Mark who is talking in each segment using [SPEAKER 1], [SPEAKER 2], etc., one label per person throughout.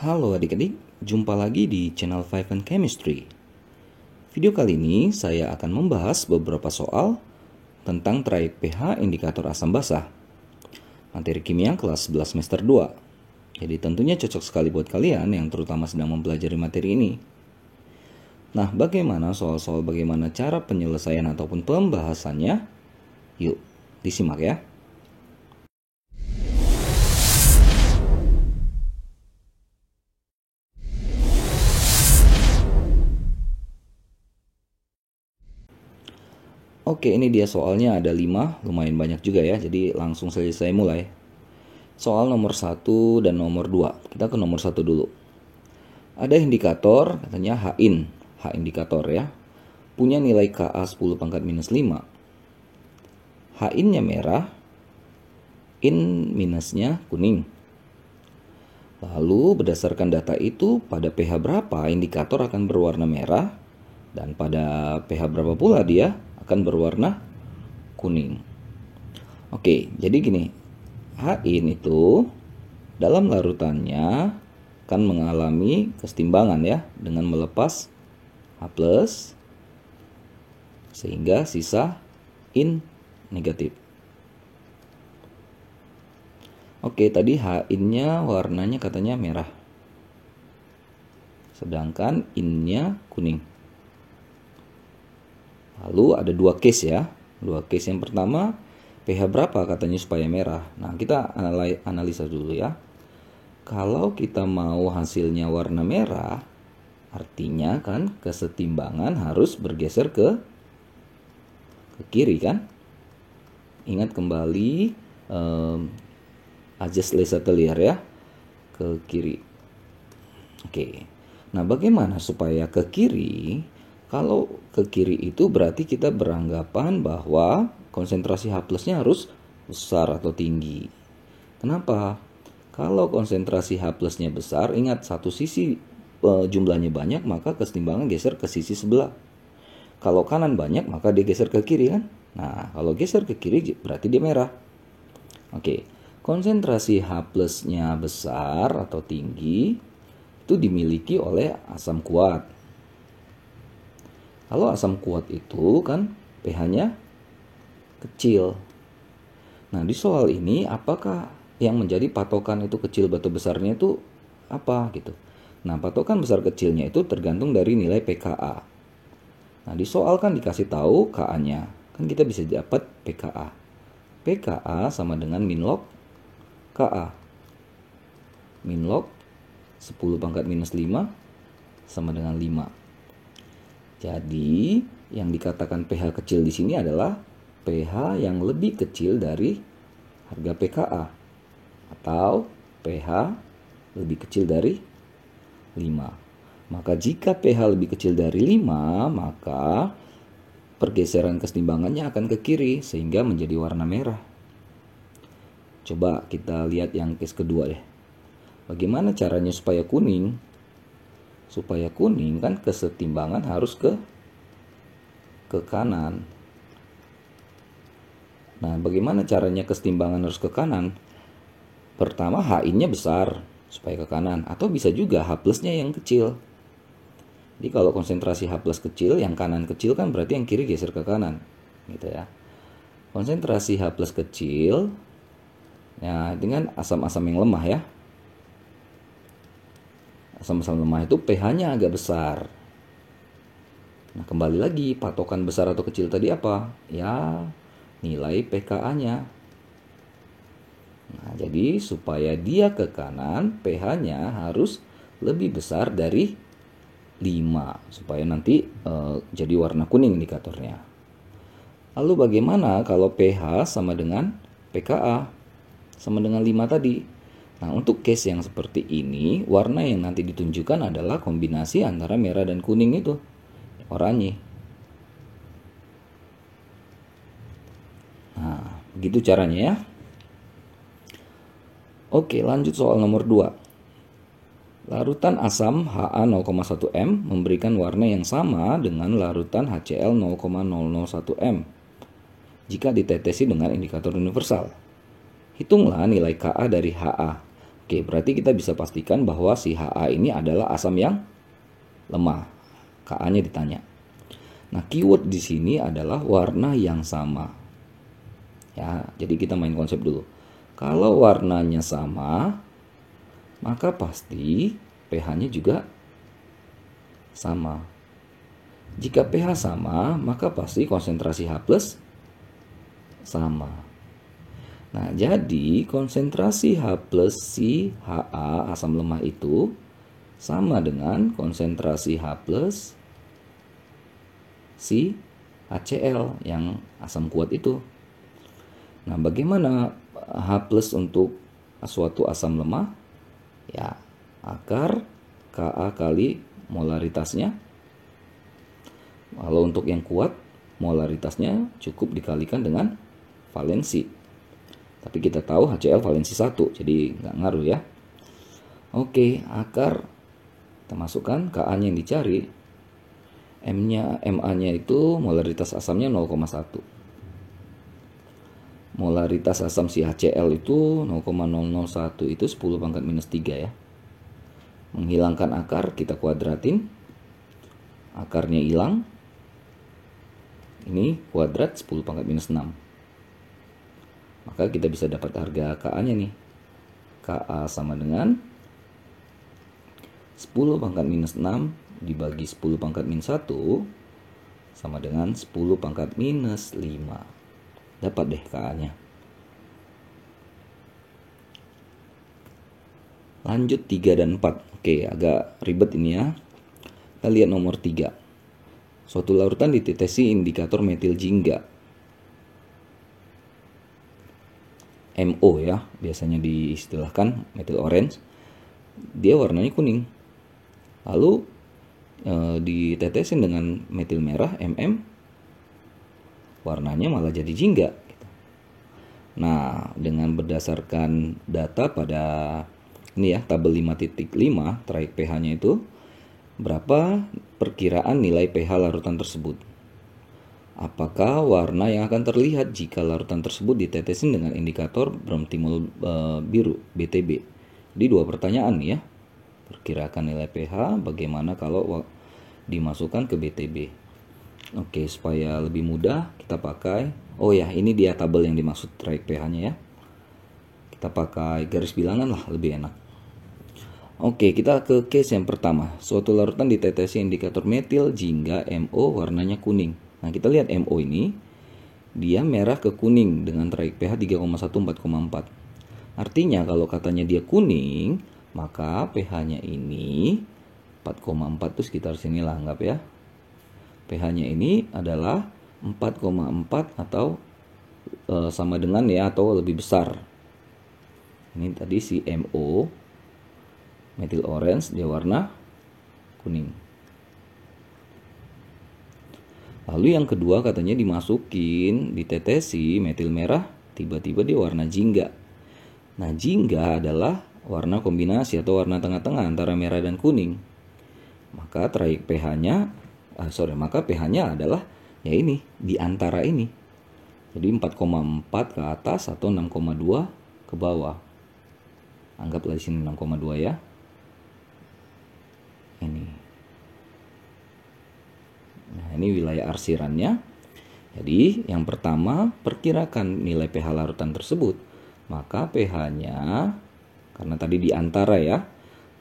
[SPEAKER 1] Halo adik-adik, jumpa lagi di channel Five and Chemistry. Video kali ini saya akan membahas beberapa soal tentang trait pH indikator asam basa. Materi kimia kelas 11 semester 2. Jadi tentunya cocok sekali buat kalian yang terutama sedang mempelajari materi ini. Nah, bagaimana soal-soal bagaimana cara penyelesaian ataupun pembahasannya? Yuk, disimak ya. Oke, ini dia soalnya ada 5, lumayan banyak juga ya. Jadi langsung saja saya mulai. Soal nomor 1 dan nomor 2. Kita ke nomor 1 dulu. Ada indikator, katanya H-in, H indikator ya. Punya nilai Ka 10 pangkat minus 5. H-in-nya merah, in minusnya kuning. Lalu berdasarkan data itu, pada pH berapa indikator akan berwarna merah, dan pada pH berapa pula dia akan berwarna kuning. Oke, jadi gini, H-in itu dalam larutannya akan mengalami kesetimbangan ya, dengan melepas H+, sehingga sisa in negatif. Oke, tadi H-in-nya warnanya katanya merah, sedangkan in-nya kuning. Lalu ada dua case ya. Dua case, yang pertama pH berapa katanya supaya merah. Nah, kita analisa dulu ya. Kalau kita mau hasilnya warna merah, artinya kan kesetimbangan harus bergeser ke kiri kan. Ingat kembali adjust les atelier ya, ke kiri. Oke. Nah, bagaimana supaya ke kiri? Kalau ke kiri itu berarti kita beranggapan bahwa konsentrasi H+-nya harus besar atau tinggi. Kenapa? Kalau konsentrasi H+-nya besar, ingat satu sisi jumlahnya banyak, maka kesetimbangan geser ke sisi sebelah. Kalau kanan banyak, maka dia geser ke kiri kan? Nah, kalau geser ke kiri berarti dia merah. Oke, konsentrasi H+-nya besar atau tinggi itu dimiliki oleh asam kuat. Kalau asam kuat itu kan pH-nya kecil. Nah, di soal ini apakah yang menjadi patokan itu kecil batu besarnya itu apa gitu. Nah, patokan besar kecilnya itu tergantung dari nilai pKa. Nah, di soal kan dikasih tahu Ka-nya. Kan kita bisa dapat pKa. pKa sama dengan min log Ka. Min log 10 pangkat minus 5 sama dengan 5. Jadi, yang dikatakan pH kecil di sini adalah pH yang lebih kecil dari harga pKa, atau pH lebih kecil dari 5. Maka jika pH lebih kecil dari 5, maka pergeseran kesetimbangannya akan ke kiri sehingga menjadi warna merah. Coba kita lihat yang case kedua deh. Bagaimana caranya supaya kuning? Supaya kuning kan kesetimbangan harus ke kanan. Nah, bagaimana caranya kesetimbangan harus ke kanan? Pertama, H-in-nya besar supaya ke kanan, atau bisa juga H+-nya yang kecil. Jadi kalau konsentrasi H+ kecil, yang kanan kecil kan berarti yang kiri geser ke kanan, gitu ya. Konsentrasi H+ kecil, ya dengan asam-asam yang lemah ya. Asam-asam lemah itu pH-nya agak besar. Nah, kembali lagi, patokan besar atau kecil tadi apa? Ya, nilai pKa-nya. Nah, jadi supaya dia ke kanan, pH-nya harus lebih besar dari 5. Supaya nanti jadi warna kuning indikatornya. Lalu bagaimana kalau pH sama dengan pKa? Sama dengan 5 tadi. Nah, untuk case yang seperti ini, warna yang nanti ditunjukkan adalah kombinasi antara merah dan kuning itu, oranye. Nah, begitu caranya ya. Oke, lanjut soal nomor 2. Larutan asam Ha0,1m memberikan warna yang sama dengan larutan HCl 0,001m jika ditetesi dengan indikator universal. Hitunglah nilai Ka dari Ha. Oke, berarti kita bisa pastikan bahwa si Ha ini adalah asam yang lemah. Ka-nya ditanya. Nah, keyword di sini adalah warna yang sama. Ya, jadi kita main konsep dulu. Kalau warnanya sama, maka pasti pH-nya juga sama. Jika pH sama, maka pasti konsentrasi H+ sama. Nah, jadi konsentrasi H+ si Ha asam lemah itu sama dengan konsentrasi H+ si HCl yang asam kuat itu. Nah, bagaimana H+ untuk suatu asam lemah? Ya, akar Ka kali molaritasnya. Kalau untuk yang kuat, molaritasnya cukup dikalikan dengan valensi. Tapi kita tahu HCl valensi 1, jadi nggak ngaruh ya. Oke, akar kita masukkan Ka-nya yang dicari. Ma-nya itu molaritas asamnya 0,1. Molaritas asam si HCl itu 0,001, itu 10 pangkat minus 3 ya. Menghilangkan akar, kita kuadratin. Akarnya hilang. Ini kuadrat 10 pangkat minus 6. Maka kita bisa dapat harga Ka-nya nih. Ka sama dengan 10 pangkat minus 6 dibagi 10 pangkat minus 1 sama dengan 10 pangkat minus 5. Dapat deh Ka-nya. Lanjut 3 dan 4. Oke, agak ribet ini ya. Kita lihat nomor 3. Suatu larutan ditetesi indikator metil jingga. MO ya, biasanya diistilahkan metil orange. Dia warnanya kuning. Lalu ditetesin dengan metil merah MM, warnanya malah jadi jingga. Nah, dengan berdasarkan data pada ini ya, tabel 5.5 traik pH-nya itu, berapa perkiraan nilai pH larutan tersebut? Apakah warna yang akan terlihat jika larutan tersebut ditetesin dengan indikator bromtimol biru BTB? Di 2 pertanyaan ya. Perkirakan nilai pH, bagaimana kalau dimasukkan ke BTB? Oke, supaya lebih mudah kita pakai, oh ya, ini dia tabel yang dimaksud traik pH-nya ya. Kita pakai garis bilangan lah, lebih enak. Oke, kita ke case yang pertama. Suatu larutan ditetesi indikator metil jingga MO warnanya kuning. Nah, kita lihat MO ini, dia merah ke kuning dengan traik pH 3,1-4,4. Artinya kalau katanya dia kuning, maka pH-nya ini 4,4 itu sekitar sini lah, anggap ya. pH-nya ini adalah 4,4 atau sama dengan ya, atau lebih besar. Ini tadi si MO, metil orange, dia warna kuning. Lalu yang kedua katanya dimasukin, ditetesi metil merah, tiba-tiba dia warna jingga. Nah, jingga adalah warna kombinasi atau warna tengah-tengah antara merah dan kuning. Maka traik pH-nya, maka pH-nya adalah ya ini, di antara ini. Jadi 4,4 ke atas atau 6,2 ke bawah. Anggaplah di sini 6,2 ya. Ini. Nah, ini wilayah arsirannya. Jadi, yang pertama, perkirakan nilai pH larutan tersebut. Maka pH-nya, karena tadi di antara ya,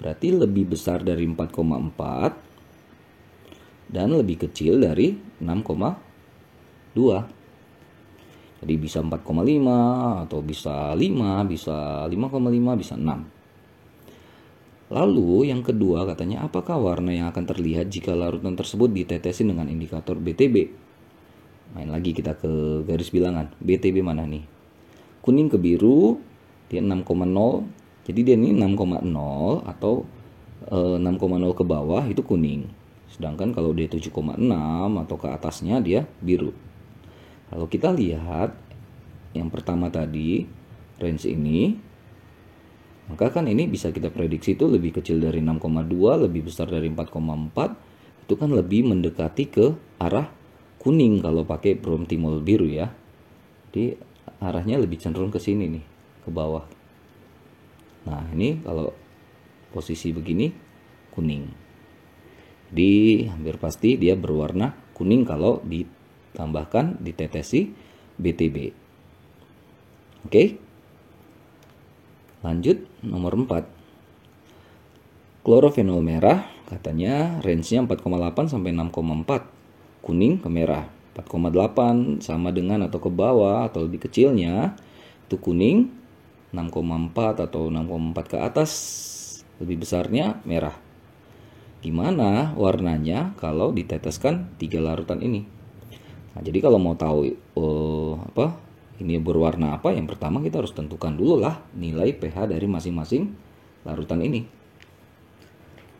[SPEAKER 1] berarti lebih besar dari 4,4 dan lebih kecil dari 6,2. Jadi bisa 4,5 atau bisa 5, bisa 5,5, bisa 6. Lalu yang kedua katanya, apakah warna yang akan terlihat jika larutan tersebut ditetesin dengan indikator BTB? Main lagi kita ke garis bilangan. BTB mana nih? Kuning ke biru, dia 6,0. Jadi dia ini 6,0 atau 6,0 ke bawah itu kuning. Sedangkan kalau dia 7,6 atau ke atasnya dia biru. Kalau kita lihat yang pertama tadi, range ini, maka kan ini bisa kita prediksi itu lebih kecil dari 6,2, lebih besar dari 4,4. Itu kan lebih mendekati ke arah kuning kalau pakai bromtimol biru ya. Jadi arahnya lebih cenderung ke sini nih, ke bawah. Nah, ini kalau posisi begini kuning. Jadi hampir pasti dia berwarna kuning kalau ditambahkan ditetesi BTB. Oke. Lanjut nomor 4. Klorofenol merah katanya range-nya 4,8 sampai 6,4. Kuning ke merah. 4,8 sama dengan atau ke bawah atau lebih kecilnya itu kuning, 6,4 atau 6,4 ke atas lebih besarnya merah. Gimana warnanya kalau diteteskan 3 larutan ini? Nah, jadi kalau mau tahu ini berwarna apa, yang pertama kita harus tentukan dulu lah nilai pH dari masing-masing larutan ini.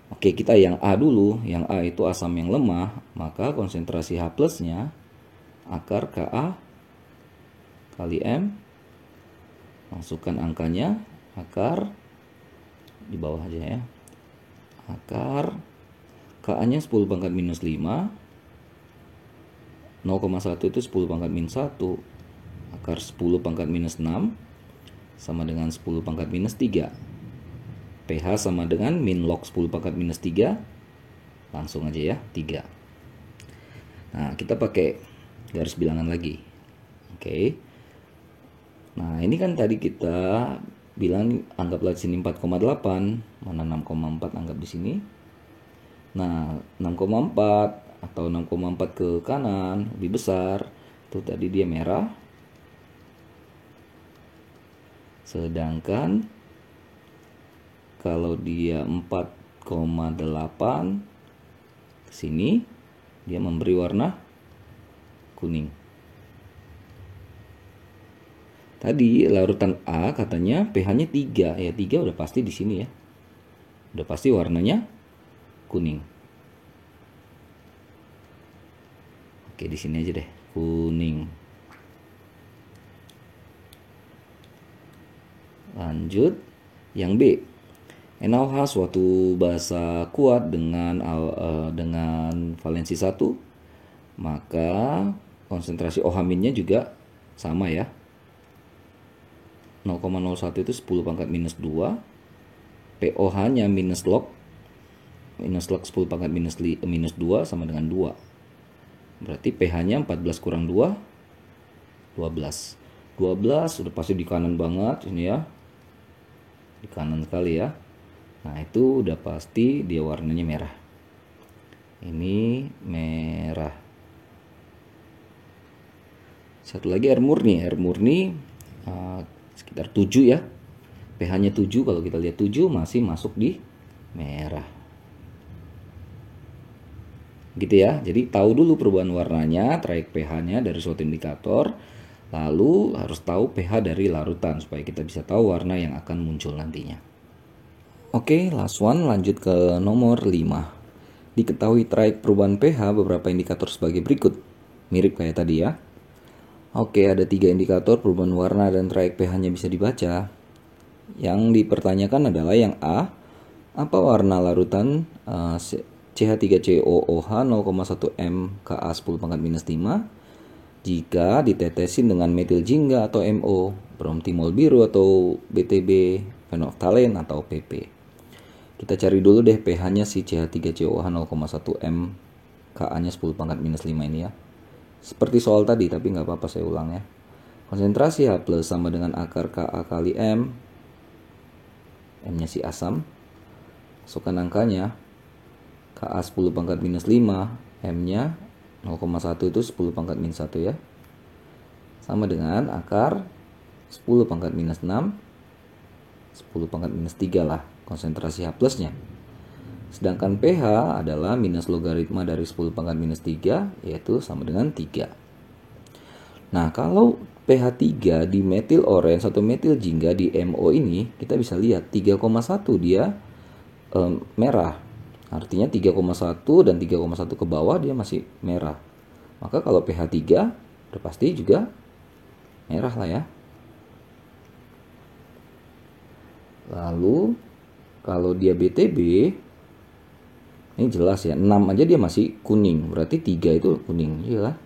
[SPEAKER 1] Oke, kita yang A dulu. Yang A itu asam yang lemah, maka konsentrasi H plusnya akar Ka kali M. Masukkan angkanya, akar di bawah aja ya. Akar Ka-nya 10 pangkat minus 5. 0,1 itu 10 pangkat minus 1. Akar 10 pangkat minus 6 sama dengan 10 pangkat minus 3. pH sama dengan min log 10 pangkat minus 3. Langsung aja ya, 3. Nah, kita pakai garis bilangan lagi. Oke. Nah, ini kan tadi kita bilang anggaplah di sini 4,8, mana 6,4 anggap di sini. Nah, 6,4 atau 6,4 ke kanan lebih besar. Itu tadi dia merah. Sedangkan kalau dia 4,8 ke sini dia memberi warna kuning. Tadi larutan A katanya pH-nya 3. Ya 3 udah pasti di sini ya. Udah pasti warnanya kuning. Oke, di sini aja deh, kuning. Lanjut yang B. NaOH suatu basa kuat dengan valensi 1, maka konsentrasi OH-nya juga sama ya. 0,01 itu 10 pangkat minus 2. POH-nya minus log 10 pangkat minus 2 sama dengan 2. Berarti pH-nya 14 kurang 2, 12. 12 sudah pasti di kanan banget ini ya. Di kanan sekali ya. Nah, itu udah pasti dia warnanya merah. Ini merah. Satu lagi air murni. Air murni sekitar 7 ya. pH-nya 7, kalau kita lihat 7 masih masuk di merah. Gitu ya. Jadi tahu dulu perubahan warnanya, trayek pH-nya dari suatu indikator. Lalu harus tahu pH dari larutan supaya kita bisa tahu warna yang akan muncul nantinya. Oke, last one, lanjut ke nomor 5. Diketahui trayek perubahan pH beberapa indikator sebagai berikut. Mirip kayak tadi ya. Oke, ada 3 indikator perubahan warna dan trayek pH-nya bisa dibaca. Yang dipertanyakan adalah yang A. Apa warna larutan CH3COOH 0,1 M Ka 10 pangkat minus 5 jika ditetesin dengan metil jingga atau MO, bromtimol biru atau BTB, fenoftalen atau PP. Kita cari dulu deh pH-nya si CH3COOH 0,1 M Ka-nya 10 pangkat minus 5 ini ya. Seperti soal tadi, tapi nggak apa-apa saya ulang ya. Konsentrasi H plus sama dengan akar Ka kali M. M-nya si asam. Masukkan angkanya. Ka 10 pangkat minus 5. M-nya 0,1 itu 10 pangkat minus 1 ya. Sama dengan akar 10 pangkat minus 6. 10 pangkat minus 3 lah konsentrasi H plusnya. Sedangkan pH adalah minus logaritma dari 10 pangkat minus 3, yaitu sama dengan 3. Nah, kalau pH 3 di metil orange atau metil jingga di MO ini, kita bisa lihat 3,1 dia merah. Artinya 3,1 dan 3,1 ke bawah dia masih merah. Maka kalau pH 3 udah pasti juga merah lah ya. Lalu kalau dia BTB ini jelas ya, 6 aja dia masih kuning, berarti 3 itu kuning, iyalah.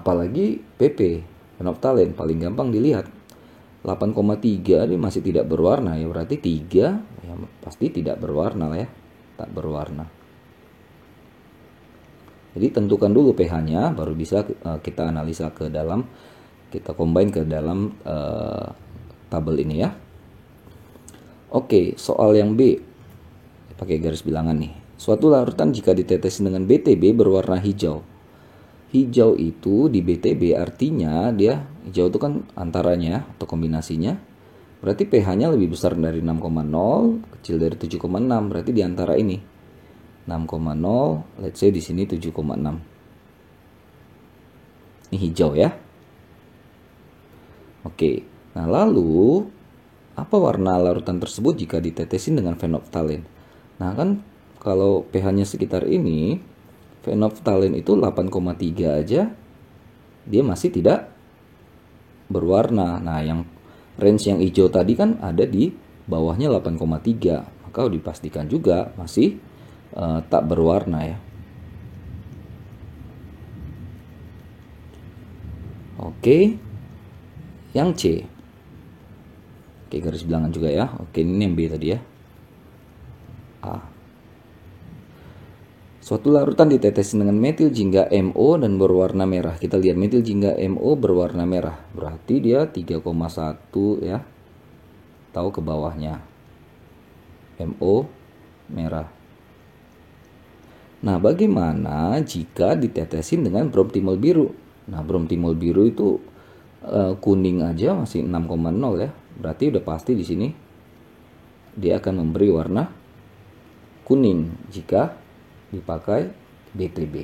[SPEAKER 1] Apalagi PP. Phenolphthalein paling gampang dilihat 8,3 ini masih tidak berwarna ya, berarti 3 ya pasti tidak berwarna lah ya, tak berwarna. Jadi tentukan dulu pH-nya baru bisa kita analisa ke dalam, kita combine ke dalam tabel ini ya. Oke, soal yang B pakai garis bilangan nih. Suatu larutan jika ditetesin dengan BTB berwarna hijau. Hijau itu di BTB artinya dia, hijau itu kan antaranya atau kombinasinya. Berarti pH-nya lebih besar dari 6,0, kecil dari 7,6. Berarti di antara ini 6,0, let's say di sini 7,6. Ini hijau ya. Oke. Nah, lalu apa warna larutan tersebut jika ditetesin dengan phenolphthalein? Nah, kan kalau pH-nya sekitar ini, phenolphthalein itu 8,3 aja, dia masih tidak berwarna. Nah, yang range yang hijau tadi kan ada di bawahnya 8,3, maka dipastikan juga masih tak berwarna ya. Oke, yang C. Oke, garis bilangan juga ya. Oke, ini yang B tadi ya. A. Suatu larutan ditetesin dengan metil jingga MO dan berwarna merah. Kita lihat metil jingga MO berwarna merah. Berarti dia 3,1 ya. Tahu ke bawahnya. MO merah. Nah, bagaimana jika ditetesin dengan bromtimol biru? Nah, bromtimol biru itu kuning aja masih 6,0 ya. Berarti udah pasti di sini dia akan memberi warna kuning jika dipakai BTB.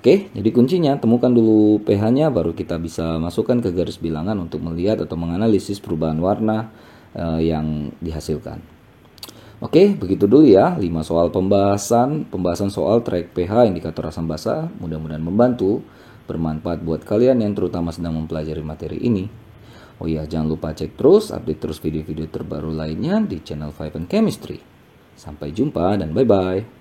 [SPEAKER 1] Oke, jadi kuncinya temukan dulu pH-nya, baru kita bisa masukkan ke garis bilangan untuk melihat atau menganalisis perubahan warna yang dihasilkan. Oke, begitu dulu ya 5 soal pembahasan soal track pH indikator asam basa. Mudah-mudahan membantu, bermanfaat buat kalian yang terutama sedang mempelajari materi ini. Oh iya, jangan lupa cek terus, update terus video-video terbaru lainnya di channel Five and Chemistry. Sampai jumpa dan bye-bye.